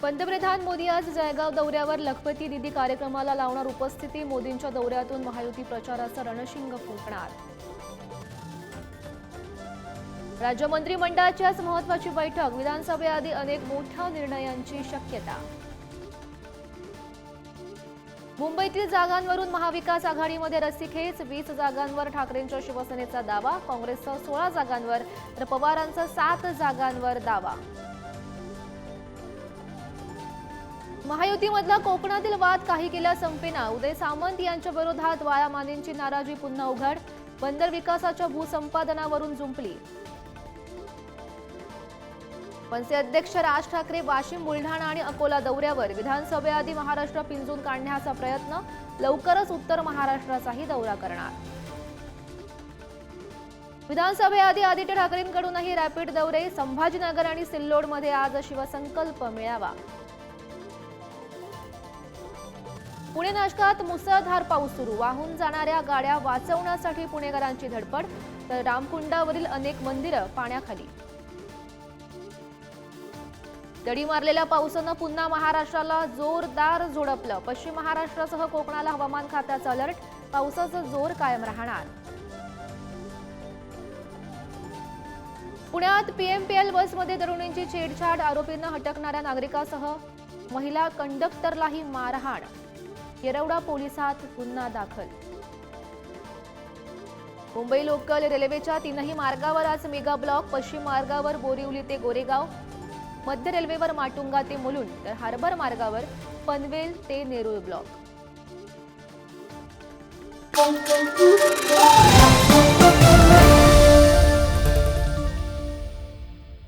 पंतप्रधान मोदी आज जळगाव दौऱ्यावर लखपती दीदी कार्यक्रमाला लावणार उपस्थिती। मोदींच्या दौऱ्यातून महायुती प्रचाराचा रणशिंग फुंकणार। राज्य मंत्रिमंडळाची आज महत्त्वाची बैठक। विधानसभेआधी अनेक मोठ्या निर्णयांची शक्यता। मुंबईतील जागांवरून महाविकास आघाडीमध्ये रस्सीखेच। 20 जागांवर ठाकरेंच्या शिवसेनेचा दावा। काँग्रेसचा 16 जागांवर तर पवारांचा 7 जागांवर दावा। महायुतीमधला कोकणातील वाद काही केल्या संपेना। उदय सामंत यांच्या विरोधात वाया मानेंची नाराजी पुन्हा उघड। बंदर विकासाच्या भूसंपादनावरून जुंपली। मनसे अध्यक्ष राज ठाकरे वाशिम, बुलढाणा आणि अकोला दौऱ्यावर। विधानसभेआधी महाराष्ट्र पिंजून काढण्याचा प्रयत्न। लवकरच उत्तर महाराष्ट्राचाही दौरा करणार। विधानसभेआधी आदित्य ठाकरेंकडूनही रॅपिड दौरे। संभाजीनगर आणि सिल्लोडमध्ये आज शिवसंकल्प मेळावा। पुणे नाशकात मुसळधार पाऊस सुरू। वाहून जाणाऱ्या गाड्या वाचवण्यासाठी पुणेकरांची धडपड। तर रामकुंडावरील अनेक मंदिरं पाण्याखाली। दडी मारलेल्या पावसानं पुन्हा महाराष्ट्राला जोरदार झोडपलं। पश्चिम महाराष्ट्रासह कोकणाला हवामान खात्याचा अलर्ट। पावसाचा जोर कायम राहणार। पुण्यात पीएमपीएल बसमध्ये तरुणींची छेडछाड। आरोपींना हटकणाऱ्या नागरिकासह महिला कंडक्टरलाही मारहाण। येरवडा पोलिसात गुन्हा दाखल। मुंबई लोकल रेल्वेच्या 3ही मार्गावर आज मेगा ब्लॉक। पश्चिम मार्गावर बोरिवली ते गोरेगाव, मध्य रेल्वेवर माटुंगा ते मुलुंड, तर हार्बर मार्गावर पनवेल ते नेरूळ ब्लॉक।